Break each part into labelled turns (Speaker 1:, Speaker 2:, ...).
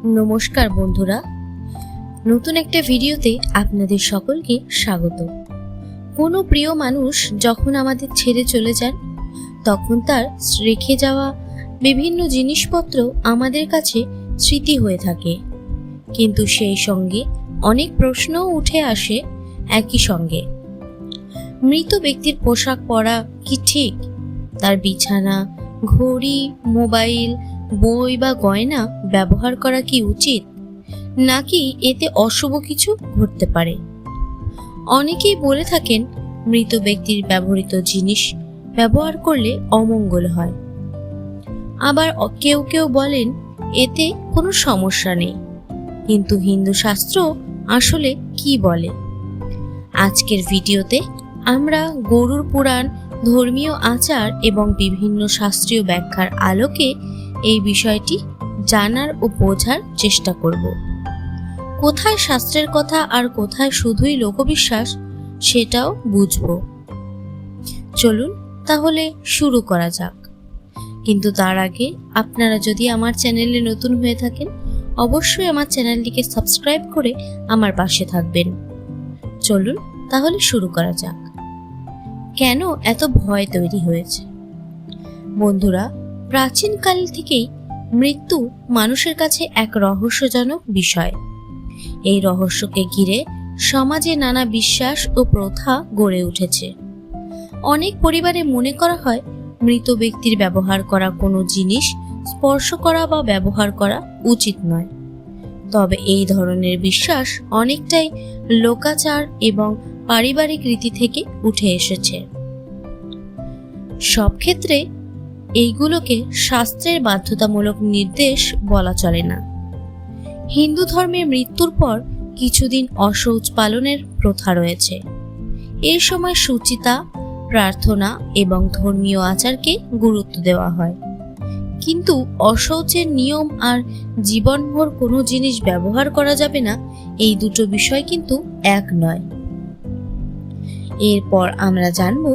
Speaker 1: নমস্কার বন্ধুরা, নতুন একটা ভিডিওতে আপনাদের সকলকে স্বাগত। কোনো প্রিয় মানুষ যখন আমাদের ছেড়ে চলে যান, তখন তার রেখে যাওয়া বিভিন্ন জিনিসপত্র আমাদের কাছে স্মৃতি হয়ে থাকে, কিন্তু সেই সঙ্গে অনেক প্রশ্নও উঠে আসে। একই সঙ্গে মৃত ব্যক্তির পোশাক পরা কি ঠিক? তার বিছানা, ঘড়ি, মোবাইল, বই বা গয়না ব্যবহার করা কি উচিত, নাকি এতে অশুভ কিছু ঘটতে পারে? অনেকেই বলে থাকেন মৃত ব্যক্তির ব্যবহৃত জিনিস ব্যবহার করলে অমঙ্গল হয়। আবার কেউ কেউ বলেন এতে কোনো সমস্যা নেই। কিন্তু হিন্দু শাস্ত্র আসলে কি বলে? আজকের ভিডিওতে আমরা গরুড় পুরাণ, ধর্মীয় আচার এবং বিভিন্ন শাস্ত্রীয় ব্যাখ্যার আলোকে এই বিষয়টি জানার ও বোঝার চেষ্টা করব। কোথায় শাস্ত্রের কথা আর কোথায় শুধুই লোকবিশ্বাস, সেটাও বুঝব। চলুন তাহলে শুরু করা যাক। কিন্তু তার আগে আপনারা যদি আমার চ্যানেলে নতুন হয়ে থাকেন, অবশ্যই আমার চ্যানেলটিকে সাবস্ক্রাইব করে আমার পাশে থাকবেন। চলুন তাহলে শুরু করা যাক। কেন এত ভয় তৈরি হয়েছে? বন্ধুরা, প্রাচীনকাল থেকেই মৃত্যু মানুষের কাছে এক রহস্যজনক বিষয়। এই রহস্যকে ঘিরে সমাজে নানা বিশ্বাস ও প্রথা গড়ে উঠেছে। অনেক পরিবারে মনে করা হয় মৃত ব্যক্তির ব্যবহার করা কোনো জিনিস স্পর্শ করা বা ব্যবহার করা উচিত নয়। তবে এই ধরনের বিশ্বাস অনেকটাই লোকাচার এবং পারিবারিক রীতি থেকে উঠে এসেছে। সব ক্ষেত্রে এইগুলোকে শাস্ত্রের বাধ্যতামূলক নির্দেশ বলা চলে না। হিন্দু ধর্মে মৃত্যুর পর কিছুদিন অশৌচ পালনের প্রথা রয়েছে। এই সময় শুচিতা, প্রার্থনা এবং ধর্মীয় আচারকে গুরুত্ব দেওয়া হয়। কিন্তু অশৌচের নিয়ম আর জীবনভর কোনো জিনিস ব্যবহার করা যাবে না, এই দুটো বিষয় কিন্তু এক নয়। এরপর আমরা জানব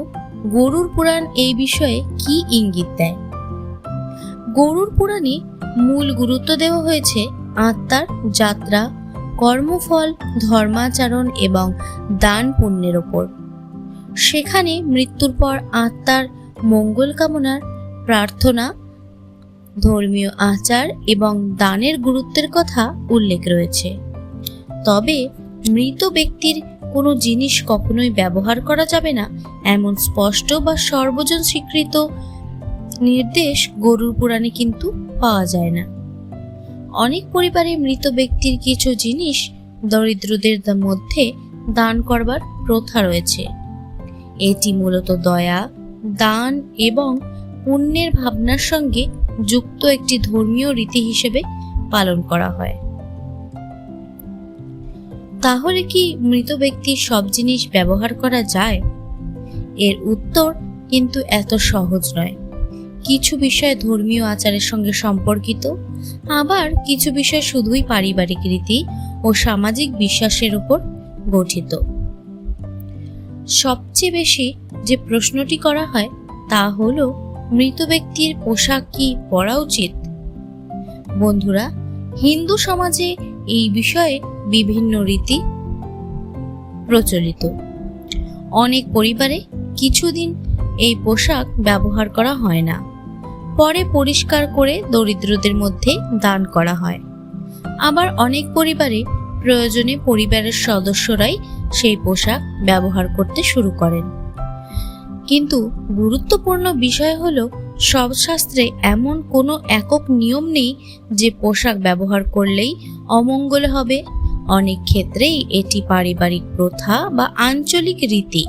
Speaker 1: গরুড় পুরাণ এই বিষয়ে কি ইঙ্গিত দেয়। গরুড় পুরাণে মূল গুরুত্ব দেওয়া হয়েছে আত্মার যাত্রা, কর্মফল, ধর্মাচরণ এবং দান পুণ্যের ওপর। সেখানে মৃত্যুর পর আত্মার মঙ্গল কামনার প্রার্থনা, ধর্মীয় আচার এবং দানের গুরুত্বের কথা উল্লেখ রয়েছে। তবে মৃত ব্যক্তির কোনো জিনিস কখনোই ব্যবহার করা যাবে না, এমন স্পষ্ট বা সর্বজন স্বীকৃত নির্দেশ গরুড় পুরাণে কিন্তু পাওয়া যায় না। অনেক পরিবারে মৃত ব্যক্তির কিছু জিনিস দরিদ্রদের মধ্যে দান করবার প্রথা রয়েছে। এটি মূলত দয়া, দান এবং পুণ্যের ভাবনার সঙ্গে যুক্ত একটি ধর্মীয় রীতি হিসেবে পালন করা হয়। তাহলে কি মৃত ব্যক্তির সব জিনিস ব্যবহার করা যায়? এর উত্তর কিন্তু এত সহজ নয়। কিছু বিষয় ধর্মীয় আচারের সঙ্গে সম্পর্কিত, আবার কিছু বিষয় শুধুই পারিবারিক রীতি ও সামাজিক বিশ্বাসের উপর গঠিত। সবচেয়ে বেশি যে প্রশ্নটি করা হয় তা হলো মৃত ব্যক্তির পোশাক কি পরা উচিত? বন্ধুরা, হিন্দু সমাজে এই বিষয়ে বিভিন্ন রীতি প্রচলিত। অনেক পরিবারে কিছুদিন এই পোশাক ব্যবহার করা হয় না, পরে পরিষ্কার করে দরিদ্রদের মধ্যে দান করা হয়। আবার অনেক পরিবারে প্রয়োজনে পরিবারের সদস্যরাই সেই পোশাক ব্যবহার করতে শুরু করেন। কিন্তু গুরুত্বপূর্ণ বিষয় হলো, সব শাস্ত্রে এমন কোনো একক নিয়ম নেই যে পোশাক ব্যবহার করলেই অমঙ্গল হবে। অনেক ক্ষেত্রেই এটি পারিবারিক প্রথা বা আঞ্চলিক রীতি।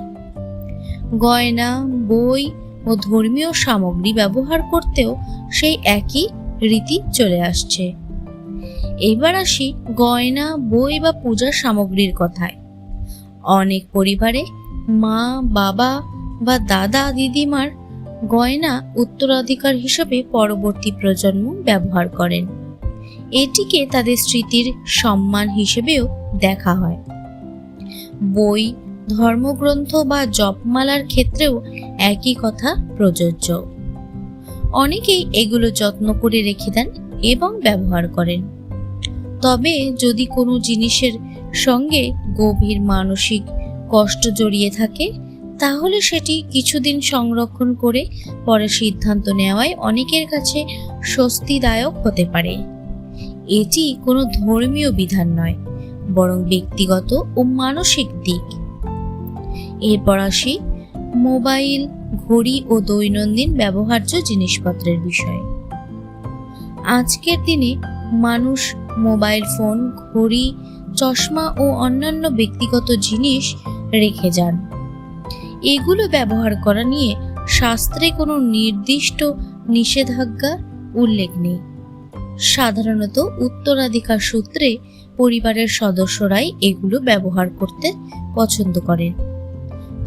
Speaker 1: গয়না, বই ও ধর্মীয় সামগ্রী ব্যবহার করতেও সেই একই রীতি চলে আসছে। এবার আসি গয়না, বই বা পূজার সামগ্রীর কথায়। অনেক পরিবারে মা, বাবা বা দাদা, দিদিমার গয়না উত্তরাধিকার হিসেবে পরবর্তী প্রজন্ম ব্যবহার করেন। এটিকে তাদের স্মৃতির সম্মান হিসেবেও দেখা হয়। বই, ধর্মগ্রন্থ বা জপমালার ক্ষেত্রেও একই কথা প্রযোজ্য। অনেকেই এগুলো যত্ন করে রেখে দেন এবং ব্যবহার করেন। তবে যদি কোনো জিনিসের সঙ্গে গভীর মানসিক কষ্ট জড়িয়ে থাকে তাহলে সেটি কিছুদিন সংরক্ষণ করে পরে সিদ্ধান্ত নেওয়াই অনেকের কাছে স্বস্তিদায়ক হতে পারে। এটি কোনো ধর্মীয় বিধান নয়, বরং ব্যক্তিগত ও মানসিক দিক। এরপর আসি মোবাইল, ঘড়ি ও দৈনন্দিন ব্যবহার্য জিনিসপত্রের বিষয়ে। আজকের দিনে মানুষ মোবাইল ফোন, ঘড়ি, চশমা ও অন্যান্য ব্যক্তিগত জিনিস রেখে যান। এগুলো ব্যবহার করা নিয়ে শাস্ত্রে কোনো নির্দিষ্ট নিষেধাজ্ঞা উল্লেখ নেই। সাধারণত উত্তরাধিকার সূত্রে পরিবারের সদস্যরাই এগুলো ব্যবহার করতে পছন্দ করেন।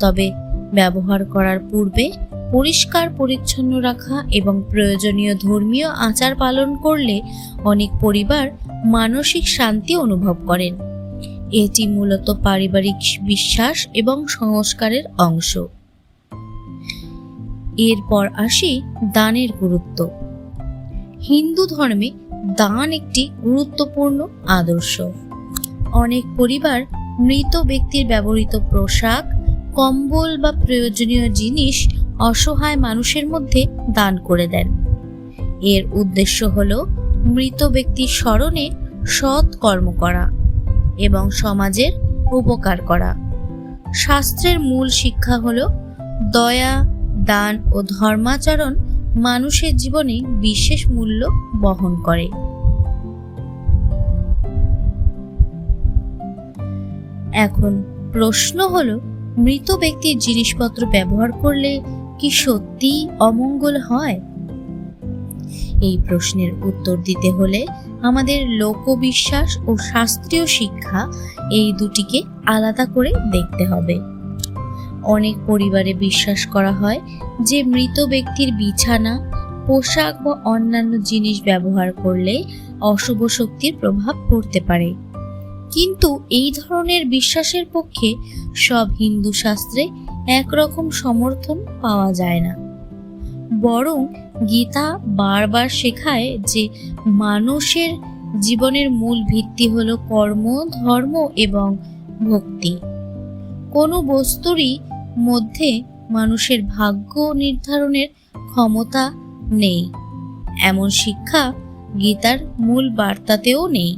Speaker 1: তবে ব্যবহার করার পূর্বে পরিষ্কার পরিচ্ছন্ন রাখা এবং প্রয়োজনীয় ধর্মীয় আচার পালন করলে অনেক পরিবার মানসিক শান্তি অনুভব করেন। এটি মূলত পারিবারিক বিশ্বাস এবং সংস্কারের অংশ। এরপর আসি দানের গুরুত্ব। হিন্দু ধর্মে দান একটি গুরুত্বপূর্ণ আদর্শ। অনেক পরিবার মৃত ব্যক্তির ব্যবহৃত পোশাক, কম্বল বা প্রয়োজনীয় জিনিস অসহায় মানুষের মধ্যে দান করে দেন। এর উদ্দেশ্য হল মৃত ব্যক্তির স্মরণে সৎ কর্ম করা এবং সমাজের উপকার করা। শাস্ত্রের মূল শিক্ষা হল দয়া, দান ও ধর্মাচরণ মানুষের জীবনে বিশেষ মূল্য বহন করে। এখন প্রশ্ন হলো, মৃত ব্যক্তির জিনিসপত্র ব্যবহার করলে কি সত্যি অমঙ্গল হয়? এই প্রশ্নের উত্তর দিতে হলে আমাদের লোকবিশ্বাস ও শাস্ত্রীয় শিক্ষা এই দুটিকে আলাদা করে দেখতে হবে। অনেক পরিবারে বিশ্বাস করা হয় যে মৃত ব্যক্তির বিছানা, পোশাক বা অন্যান্য জিনিস ব্যবহার করলে অশুভ শক্তির প্রভাব পড়তে পারে। কিন্তু এই ধরনের বিশ্বাসের পক্ষে সব হিন্দু শাস্ত্রে একরকম সমর্থন পাওয়া যায় না। বরং গীতা বারবার শেখায় যে মানুষের জীবনের মূল ভিত্তি হলো কর্ম, ধর্ম এবং ভক্তি। কোনো বস্তুরই মধ্যে মানুষের ভাগ্য নির্ধারণের ক্ষমতা নেই, এমন শিক্ষা গীতার মূল বার্তাতেও নেই।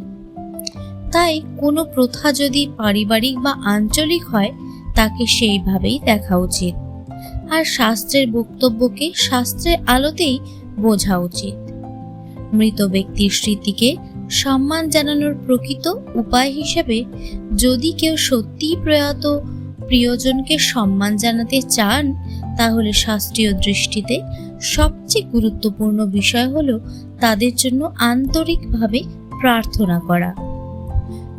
Speaker 1: তাই কোনো প্রথা যদি পারিবারিক বা আঞ্চলিক হয় তাকে সেইভাবেই দেখা উচিত, আর শাস্ত্রের বক্তব্যকে শাস্ত্রের আলোতেই বোঝা উচিত। মৃত ব্যক্তির স্মৃতিকে সম্মান জানানোর প্রকৃত উপায় হিসেবে যদি কেউ সত্যিই প্রয়াত প্রিয়জনকে সম্মান জানাতে চান, তাহলে শাস্ত্রীয় দৃষ্টিতে সবচেয়ে গুরুত্বপূর্ণ বিষয় হলো তাদের জন্য আন্তরিকভাবে প্রার্থনা করা,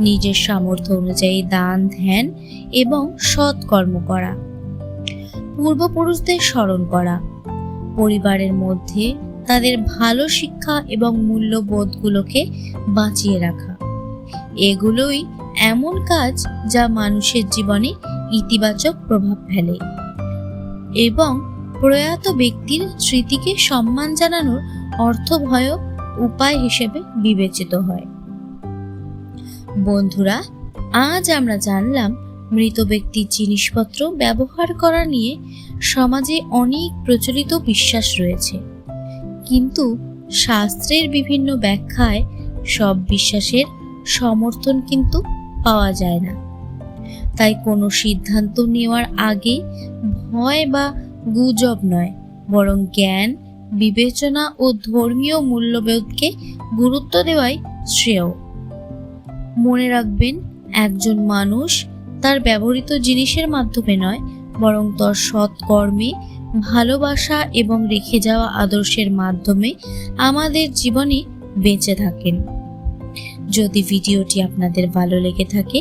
Speaker 1: নিজের সামর্থ্য অনুযায়ী দান, ধ্যান এবং সৎকর্ম করা, পূর্বপুরুষদের স্মরণ করা, পরিবারের মধ্যে তাদের ভালো শিক্ষা এবং মূল্যবোধগুলোকে বাঁচিয়ে রাখা। এগুলোই এমন কাজ যা মানুষের জীবনে ইতিবাচক প্রভাব ফেলে এবং প্রয়াত ব্যক্তির স্মৃতিকে সম্মান জানানোর অর্থবহ উপায় হিসেবে বিবেচিত হয়। বন্ধুরা, আজ আমরা জানলাম মৃত ব্যক্তির জিনিসপত্র ব্যবহার করা নিয়ে সমাজে অনেক প্রচলিত বিশ্বাস রয়েছে, কিন্তু শাস্ত্রের বিভিন্ন ব্যাখ্যায় সব বিশ্বাসের সমর্থন কিন্তু পাওয়া যায় না। তাই কোনো সিদ্ধান্ত নেওয়ার আগে ভয় বা গুজব নয়, বরং জ্ঞান, বিবেচনা ও ধর্মীয় মূল্যবোধকে গুরুত্ব দেওয়াই শ্রেয়। মনে রাখবেন, একজন মানুষ তার ব্যবহৃত জিনিসের মাধ্যমে নয়, বরং তার সৎকর্মে, ভালোবাসা এবং রেখে যাওয়া আদর্শের মাধ্যমে আমাদের জীবনে বেঁচে থাকেন। যদি ভিডিওটি আপনাদের ভালো লেগে থাকে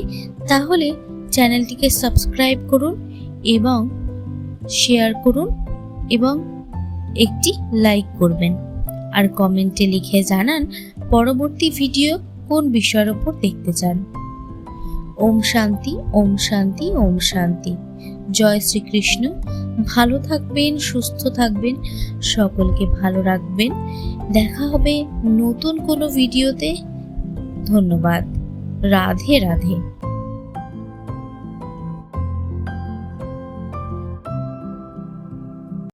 Speaker 1: তাহলে চ্যানেলটিকে সাবস্ক্রাইব করুন এবং শেয়ার করুন এবং একটি লাইক করবেন, আর কমেন্টে লিখে জানান পরবর্তী ভিডিও কোন বিষয়ের উপর দেখতে চান। ওম শান্তি, ওম শান্তি, ওম শান্তি। জয় শ্রীকৃষ্ণ। ভালো থাকবেন, সুস্থ থাকবেন, সকলকে ভালো রাখবেন। দেখা হবে নতুন কোনো ভিডিওতে। ধন্যবাদ। রাধে রাধে।